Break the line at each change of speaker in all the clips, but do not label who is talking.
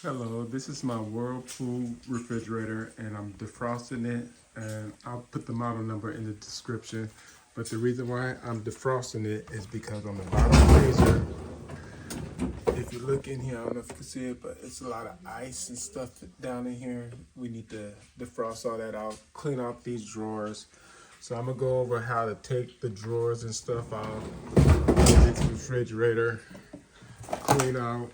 Hello, this is my Whirlpool refrigerator and I'm defrosting it, and I'll put the model number in the description. But the reason why I'm defrosting it is because on the bottom freezer, if you look in here, I don't know if you can see it, but it's a lot of ice and stuff down in here. We need to defrost all that out, clean out these drawers. So I'm gonna go over how to take the drawers and stuff out in this refrigerator, clean out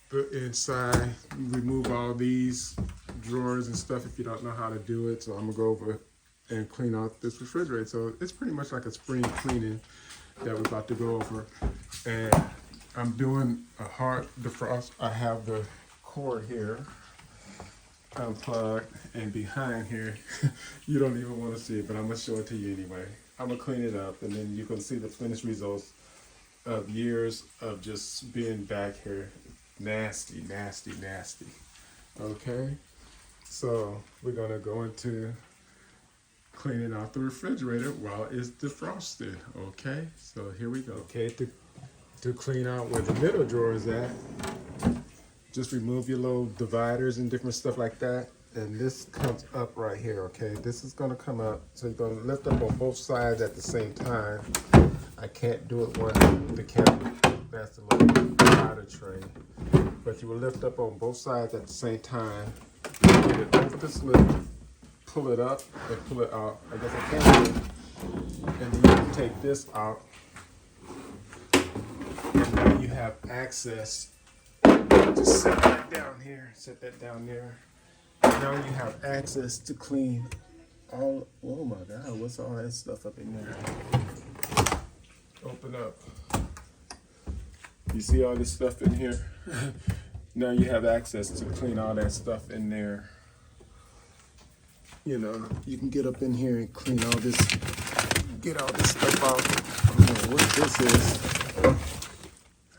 the inside, remove all these drawers and stuff if you don't know how to do it. So I'm gonna go over and clean out this refrigerator. So it's pretty much like a spring cleaning that we're about to go over. And I'm doing a hard defrost. I have the cord here unplugged, and behind here, you don't even want to see it, but I'm gonna show it to you anyway. I'm gonna clean it up and then you can see the finished results of years of just being back here. Nasty, nasty, nasty. Okay, so we're gonna go into cleaning out the refrigerator while it's defrosted. Okay, so here we go. Okay, to clean out where the middle drawer is at, just remove your little dividers and different stuff like that. And this comes up right here, okay? This is gonna come up, so you're gonna lift up on both sides at the same time. I can't do it when the camera, that's the little divider tray. But you will lift up on both sides at the same time, get it over the slip, pull it up and pull it out. I guess I can do it. And then you can take this out. And now you have access. Just set that down here, set that down there. Now you have access to clean all, oh my God, what's all that stuff up in there? Open up. You see all this stuff in here? Now you have access to clean all that stuff in there. You know, you can get up in here and clean all this, get all this stuff out. I don't know what this is.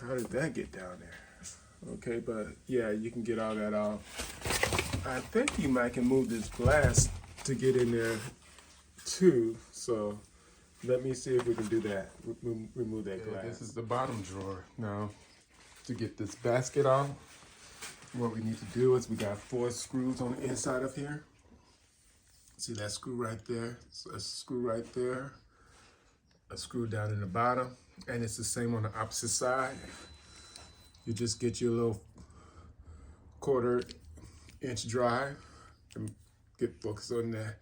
How did that get down there? Okay, but yeah, you can get all that out. I think you might can move this glass to get in there too. So let me see if we can do that. Remove that glass. This is the bottom drawer. Now, to get this basket off, what we need to do is we got 4 screws on the inside of here. See that screw right there? So a screw right there, a screw down in the bottom, and it's the same on the opposite side. You just get your little 1/4-inch drive and get focused on that,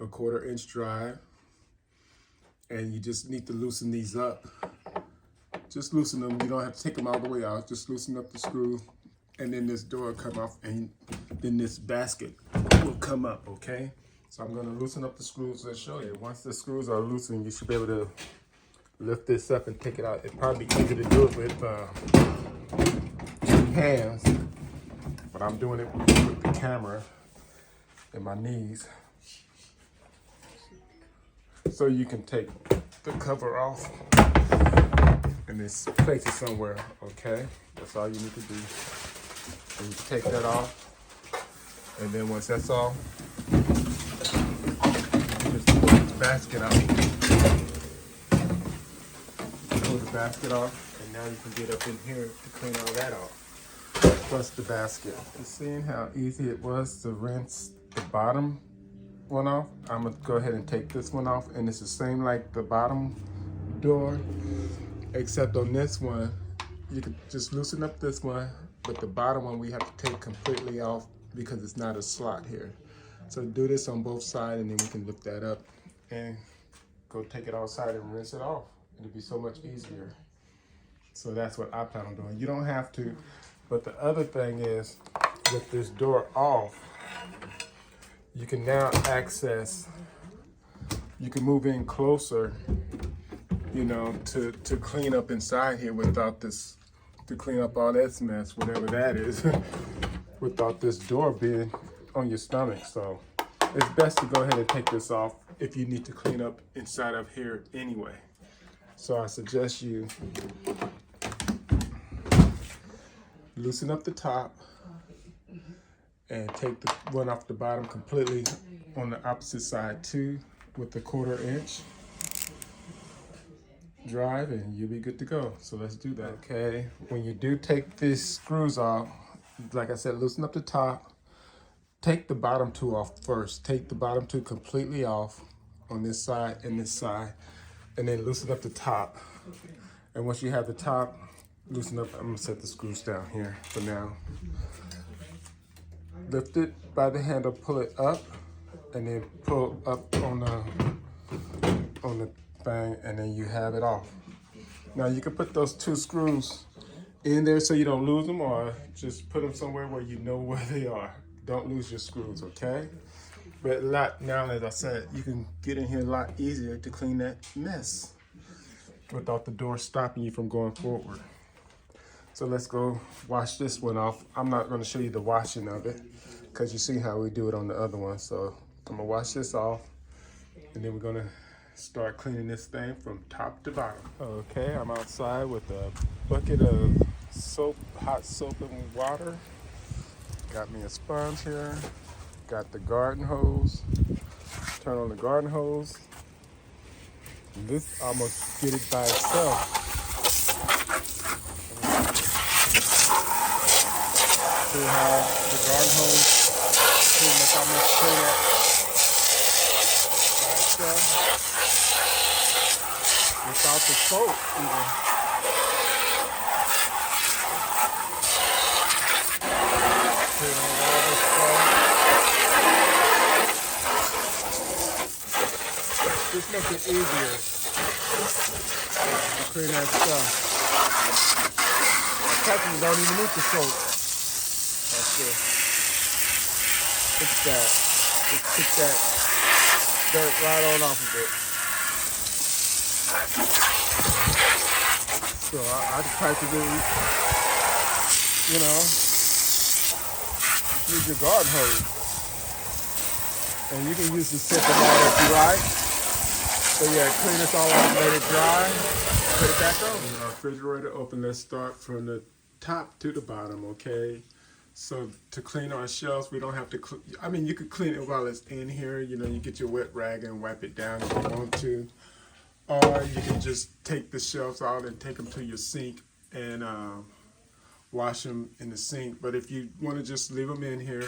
a 1/4-inch drive, and you just need to loosen these up. Just loosen them. You don't have to take them all the way out. Just loosen up the screw, and then this door will come off, and then this basket will come up, okay? So I'm gonna loosen up the screws and show you. Once the screws are loosened, you should be able to lift this up and take it out. It'd probably be easier to do it with 2 hands, but I'm doing it with the camera and my knees. So you can take the cover off and just place it somewhere, okay? That's all you need to do. And you take that off, and then once that's off, you just pull this basket out. Pull the basket off, and now you can get up in here to clean all that off. Plus the basket. Just seeing how easy it was to rinse the bottom one off, I'm gonna go ahead and take this one off, and it's the same like the bottom door, except on this one, you can just loosen up this one, but the bottom one we have to take completely off because it's not a slot here. So do this on both sides, and then we can lift that up and go take it outside and rinse it off. It'll be so much easier. So that's what I plan on doing. You don't have to, but the other thing is, with this door off, you can now access, you can move in closer, you know, to clean up inside here without this, to clean up all that mess, whatever that is, without this door being on your stomach. So it's best to go ahead and take this off if you need to clean up inside of here anyway. So I suggest you loosen up the top and take the one off the bottom completely on the opposite side too, with the 1/4-inch drive, and you'll be good to go. So let's do that. Okay, when you do take these screws off, like I said, loosen up the top. Take the bottom two off first. Take the bottom two completely off on this side and this side, and then loosen up the top. And once you have the top loosen up, I'm gonna set the screws down here for now. Lift it by the handle, pull it up, and then pull up on the thing, and then you have it off. Now you can put those two screws in there so you don't lose them, or just put them somewhere where you know where they are. Don't lose your screws, okay? But now, as I said, you can get in here a lot easier to clean that mess without the door stopping you from going forward. So let's go wash this one off. I'm not gonna show you the washing of it because you see how we do it on the other one. So I'm gonna wash this off, and then we're gonna start cleaning this thing from top to bottom. Okay, I'm outside with a bucket of soap, hot soap and water. Got me a sponge here. Got the garden hose. Turn on the garden hose. And this almost get it by itself. See how the garden hose pretty much almost clean it by itself. Without the soap even. Clean on all this stuff. This makes it easier to clean that stuff. Technically don't even need the soap. That's it. Fix that. Just pick that dirt right on off of it. So I try to do, you know, just use your garden hose. And you can use the soap and water if you like. So yeah, clean this all off, let it dry, put it back on. Our refrigerator open, let's start from the top to the bottom, okay? So to clean our shelves, we don't have to, I mean, you could clean it while it's in here. You know, you get your wet rag and wipe it down if you want to. Or you can just take the shelves out and take them to your sink and wash them in the sink. But if you want to just leave them in here,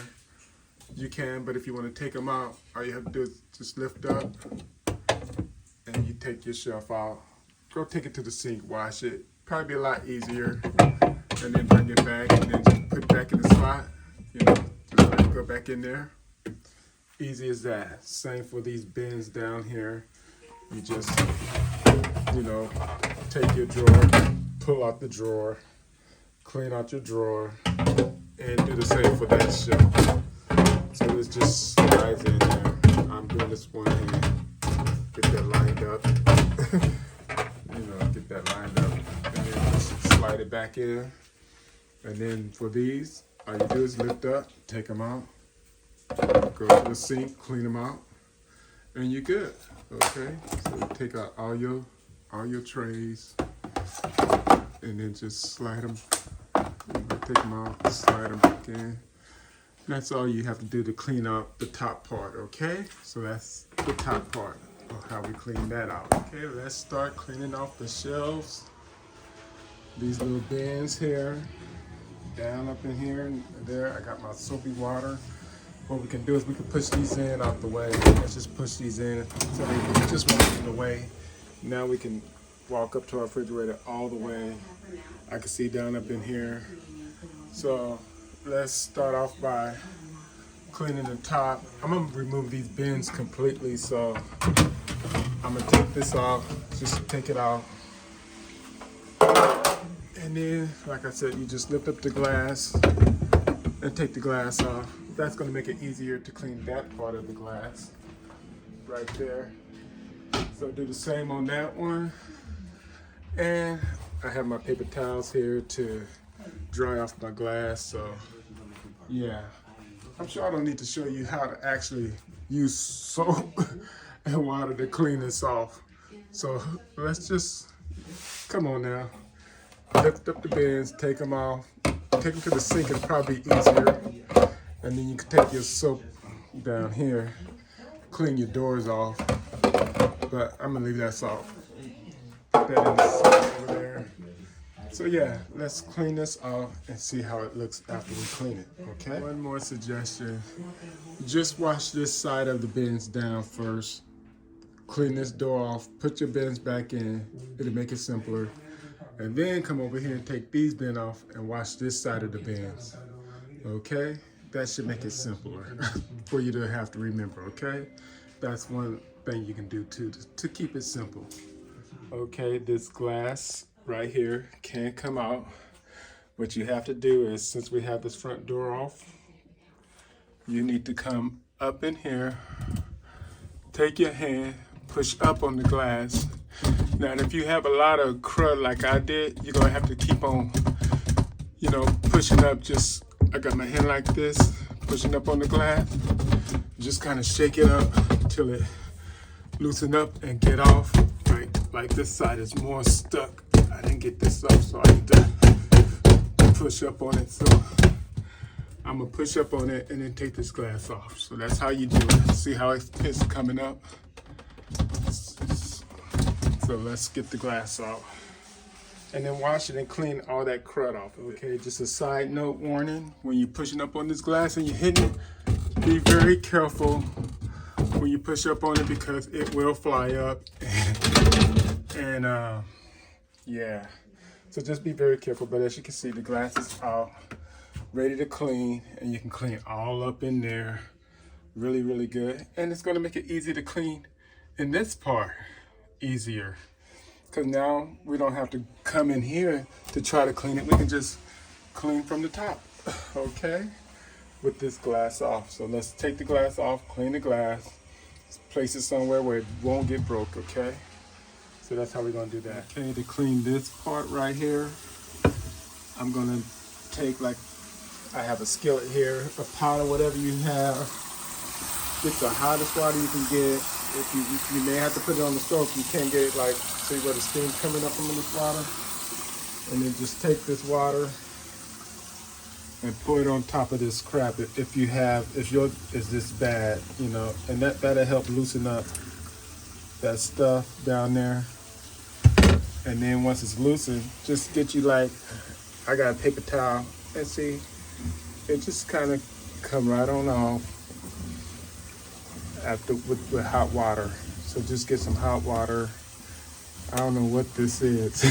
you can. But if you want to take them out, all you have to do is just lift up and you take your shelf out. Go take it to the sink, wash it. Probably be a lot easier. And then bring it back and then just put it back in the spot. You know, just let it go back in there. Easy as that. Same for these bins down here. You just, you know, take your drawer, pull out the drawer, clean out your drawer, and do the same for that shelf. So this just slides in there. I'm doing this one hand. Get that lined up. You know, get that lined up. And then just slide it back in. And then for these, all you do is lift up, take them out, go to the sink, clean them out, and you're good. Okay, so take out all your trays, and then just slide them. Take them out, slide them back in. And that's all you have to do to clean out the top part. Okay, so that's the top part of how we clean that out. Okay, let's start cleaning off the shelves. These little bins here. Down up in here and there, I got my soapy water. What we can do is we can push these in out the way. Let's just push these in so they just walk in the way. Now we can walk up to our refrigerator all the way. I can see down up in here. So let's start off by cleaning the top. I'm gonna remove these bins completely, so I'm gonna take this off, just take it off. And then, like I said, you just lift up the glass and take the glass off. That's gonna make it easier to clean that part of the glass right there. So do the same on that one. And I have my paper towels here to dry off my glass, so yeah. I'm sure I don't need to show you how to actually use soap and water to clean this off. So let's just, come on now. Lift up the bins, take them off, take them to the sink, it'll probably be easier. And then you can take your soap down here, clean your doors off. But I'm gonna leave that soap. Put that in the sink over there. So yeah, let's clean this off and see how it looks after we clean it, okay? One more suggestion, just wash this side of the bins down first. Clean this door off, put your bins back in, it'll make it simpler. And then come over here and take these bins off and wash this side of the bins, okay? That should make it simpler for you to have to remember, okay? That's one thing you can do too, to keep it simple. Okay, this glass right here can come out. What you have to do is, since we have this front door off, you need to come up in here, take your hand, push up on the glass. Now, if you have a lot of crud like I did, you're gonna have to keep on, you know, pushing up. Just, I got my hand like this, pushing up on the glass. Just kind of shake it up till it loosen up and get off. Like this side is more stuck. I didn't get this off, so I need to push up on it. So I'm gonna push up on it and then take this glass off. So that's how you do it. See how it's coming up? So let's get the glass off. And then wash it and clean all that crud off. Okay, just a side note warning. When you're pushing up on this glass and you're hitting it, be very careful when you push up on it because it will fly up. And yeah, so just be very careful. But as you can see, the glass is out, ready to clean, and you can clean all up in there really, really good. And it's going to make it easy to clean in this part easier, because now we don't have to come in here to try to clean it. We can just clean from the top, okay, with this glass off. So let's take the glass off, clean the glass, place it somewhere where it won't get broke, okay? So that's how we're gonna do that. Okay, to clean this part right here, I'm gonna take, like, I have a skillet here, a pot or whatever you have. Get the hottest water you can get. If you may have to put it on the stove if you can't get it, like, see where the steam's coming up from this water. And then just take this water and pour it on top of this crap. If yours is this bad, you know, and that'll help loosen up that stuff down there. And then once it's loosened, just get you, like, I got a paper towel, and see, it just kind of come right on off after with hot water. So just get some hot water. I don't know what this is.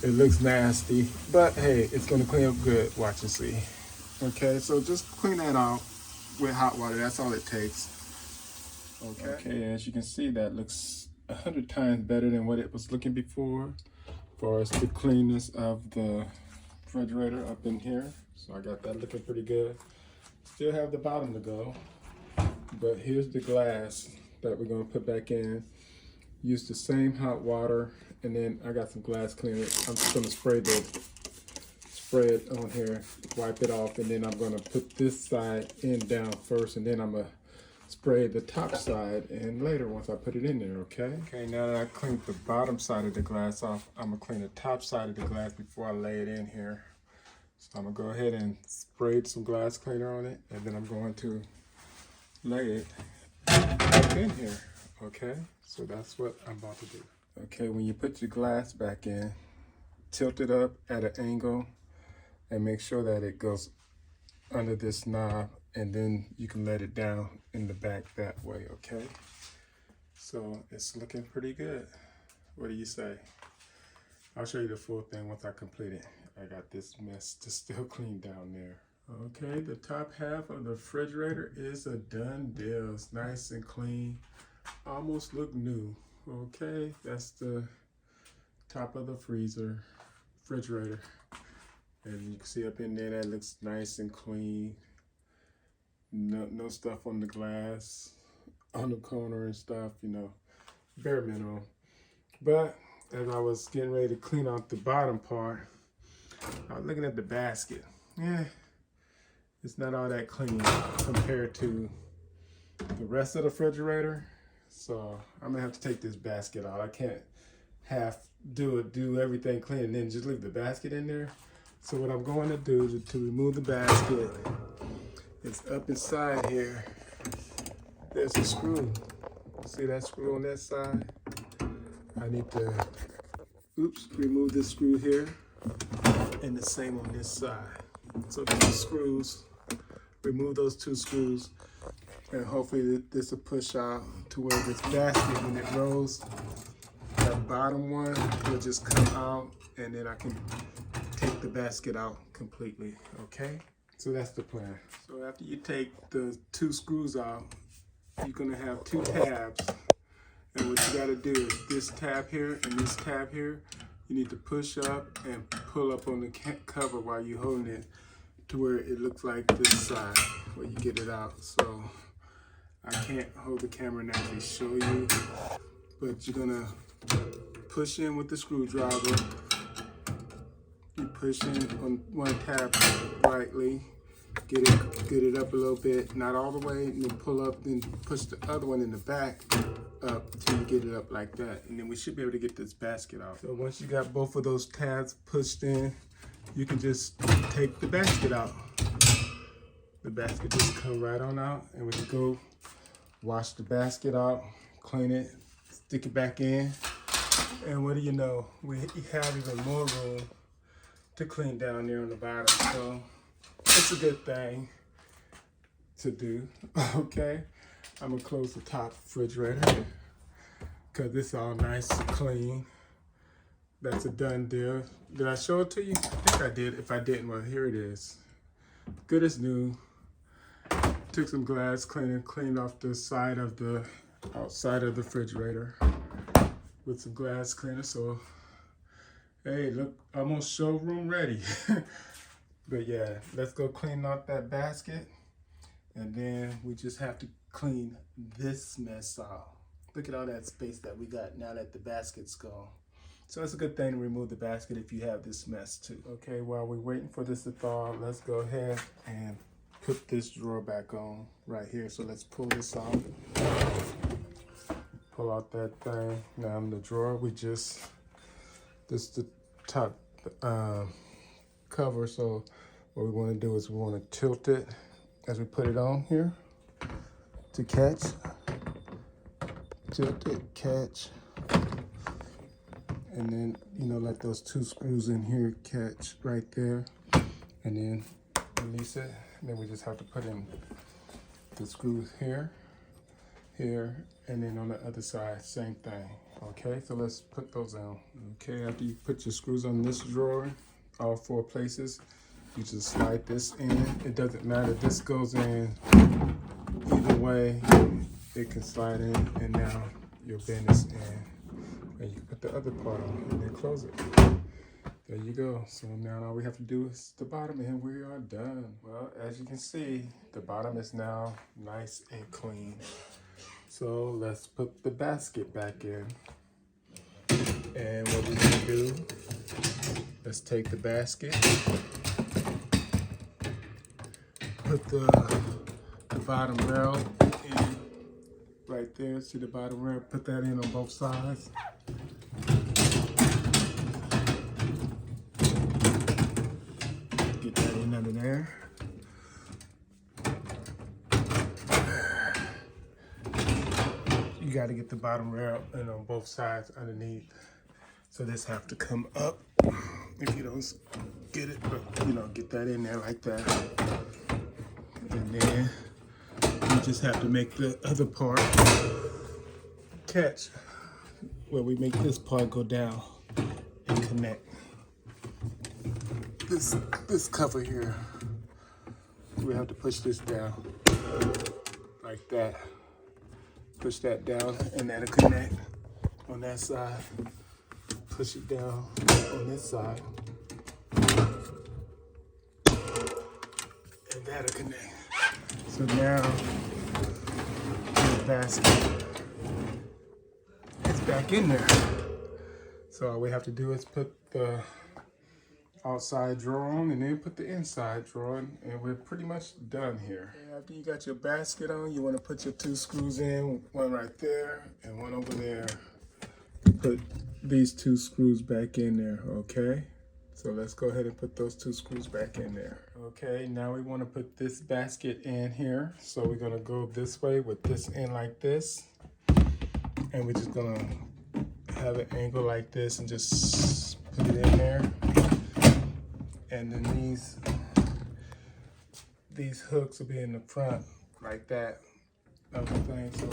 It looks nasty, but hey, it's gonna clean up good. Watch and see. Okay, so just clean that out with hot water. That's all it takes. Okay, as you can see, that looks 100 times better than what it was looking before, as far as the cleanness of the refrigerator up in here. So I got that looking pretty good. Still have the bottom to go, but here's the glass that we're gonna put back in. Use the same hot water, and then I got some glass cleaner. I'm just gonna spray it on here, wipe it off, and then I'm gonna put this side in down first, and then I'm gonna spray the top side in later once I put it in there, okay? Okay, now that I cleaned the bottom side of the glass off, I'm gonna clean the top side of the glass before I lay it in here. So I'm gonna go ahead and spray some glass cleaner on it, and then I'm going to lay it up in here, okay? So that's what I'm about to do. Okay, when you put your glass back in, tilt it up at an angle and make sure that it goes under this knob, and then you can let it down in the back that way, okay? So it's looking pretty good. What do you say? I'll show you the full thing once I complete it. I got this mess to still clean down there. Okay, the top half of the refrigerator is a done deal. It's nice and clean, almost look new. Okay, that's the top of the refrigerator. And you can see up in there, that looks nice and clean. No stuff on the glass, on the corner and stuff, you know, bare minimum. But as I was getting ready to clean out the bottom part, I was looking at the basket. Yeah, it's not all that clean compared to the rest of the refrigerator. So I'm gonna have to take this basket out. I can't do everything clean and then just leave the basket in there. So what I'm going to do to remove the basket is up inside here, there's a screw. See that screw on that side? I need to oops, remove this screw here, and the same on this side. So 2 screws, remove those 2 screws, and hopefully this will push out to where this basket, when it rolls, that bottom one will just come out, and then I can take the basket out completely, okay? So that's the plan. So after you take the 2 screws out, you're gonna have 2 tabs. And what you gotta do is this tab here and this tab here, you need to push up and pull up on the cover while you're holding it to where it looks like this side, where you get it out. So I can't hold the camera and actually show you, but you're gonna push in with the screwdriver. You push in on one tab lightly, get it up a little bit, not all the way, and then pull up, then push the other one in the back up till you get it up like that, and then we should be able to get this basket out. So once you got both of those tabs pushed in, you can just take the basket out. The basket just come right on out, and we can go wash the basket out, clean it, stick it back in, and what do you know, we have even more room to clean down there on the bottom. So it's a good thing to do, okay? I'm gonna close the top refrigerator because it's all nice and clean. That's a done deal. Did I show it to you? I think I did. If I didn't, well, here it is. Good as new. Took some glass cleaner, cleaned off the side of the outside of the refrigerator with some glass cleaner. So, hey, look, almost showroom ready. But yeah, let's go clean out that basket. And then we just have to clean this mess out. Look at all that space that we got now that the basket's gone. So it's a good thing to remove the basket if you have this mess too. Okay, while we're waiting for this to thaw, let's go ahead and put this drawer back on right here. So let's pull this out. Pull out that thing. Now in the drawer, this the top cover. So what we want to do is we want to tilt it as we put it on here to catch. Tilt it, catch. And then, you know, let those 2 screws in here catch right there. And then release it. And then we just have to put in the screws here, here, and then on the other side, same thing. Okay, so let's put those on. Okay, after you put your screws on this drawer, all 4 places, you just slide this in. It doesn't matter, this goes in either way. It can slide in, and now your bin is in. And you can put the other part on and then close it. There you go. So now all we have to do is the bottom, and we are done. Well, as you can see, the bottom is now nice and clean. So let's put the basket back in. And what we're gonna do, let's take the basket, put the bottom rail in right there. See the bottom rail? Put that in on both sides. Get that in under there. You got to get the bottom rail in on both sides underneath. So this have to come up if you don't get it, but you know, get that in there like that. And then you just have to make the other part catch, where we make this part go down and connect. This cover here, we have to push this down like that. Push that down and that'll connect on that side. Push it down on this side. And that'll connect. So now the basket is back in there. So all we have to do is put the outside drawer on and then put the inside drawer on, and we're pretty much done here. After you got your basket on, you want to put your 2 screws in, one right there and one over there. Put these 2 screws back in there, okay? So let's go ahead and put those 2 screws back in there. Okay, now we want to put this basket in here. So we're going to go this way with this in like this. And we're just going to have an angle like this and just put it in there. And then these hooks will be in the front like that of the thing. So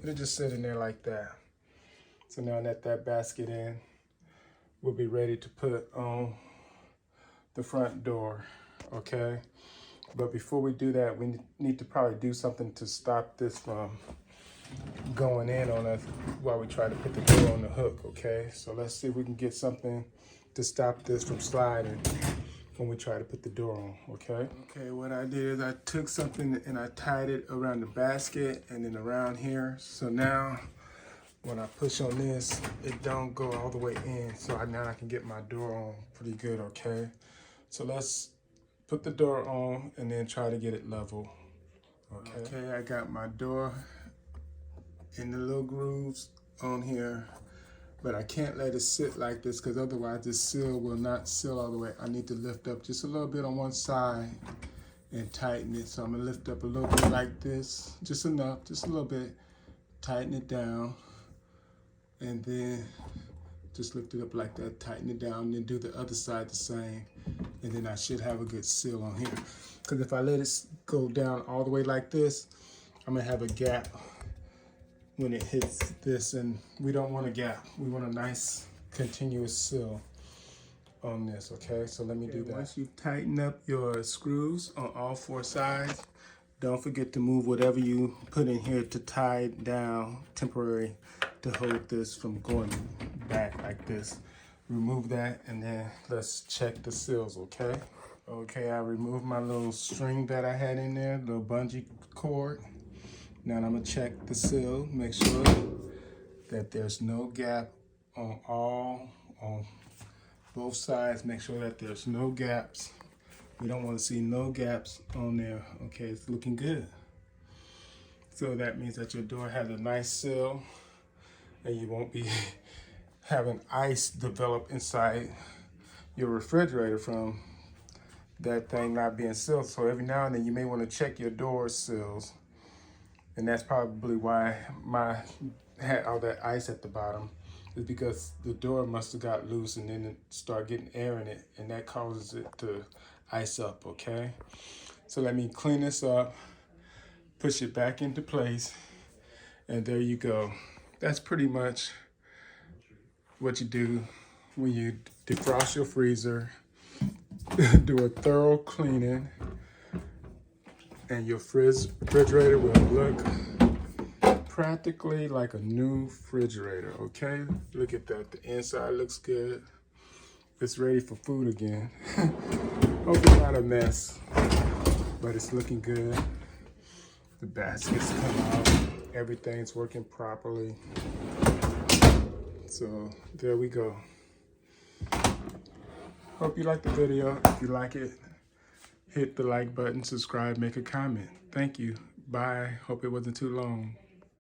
it'll just sit in there like that. So now that basket in, we'll be ready to put on the front door, okay? But before we do that, we need to probably do something to stop this from going in on us while we try to put the door on the hook, okay? So let's see if we can get something to stop this from sliding when we try to put the door on, okay? Okay, what I did is I took something and I tied it around the basket and then around here. So now when I push on this, it don't go all the way in. So now I can get my door on pretty good, okay? So let's put the door on and then try to get it level. Okay, I got my door in the little grooves on here, but I can't let it sit like this because otherwise this seal will not seal all the way. I need to lift up just a little bit on one side and tighten it. So I'm gonna lift up a little bit like this, just enough, just a little bit, tighten it down, and then just lift it up like that, tighten it down, and then do the other side the same. And then I should have a good seal on here. Because if I let it go down all the way like this, I'm gonna have a gap when it hits this, and we don't want a gap. We want a nice continuous seal on this, okay? So let me do that. Once you tighten up your screws on all four sides, don't forget to move whatever you put in here to tie down temporary to hold this from going back like this. Remove that, and then let's check the seals, okay? Okay, I removed my little string that I had in there, little bungee cord. Now I'm gonna check the seal, make sure that there's no gap on both sides. Make sure that there's no gaps. We don't want to see no gaps on there. Okay, it's looking good. So that means that your door has a nice seal and you won't be having ice develop inside your refrigerator from that thing not being sealed. So every now and then you may want to check your door seals. And that's probably why my had all that ice at the bottom, is because the door must have got loose and then it started getting air in it, and that causes it to ice up, okay? So let me clean this up, push it back into place, and there you go. That's pretty much what you do when you defrost your freezer, do a thorough cleaning, and your refrigerator will look practically like a new refrigerator, okay? Look at that, the inside looks good. It's ready for food again. Hope it's not a mess, but it's looking good. The baskets come out, everything's working properly. So there we go. Hope you liked the video. If you like it, hit the like button, subscribe, make a comment. Thank you. Bye. Hope it wasn't too long.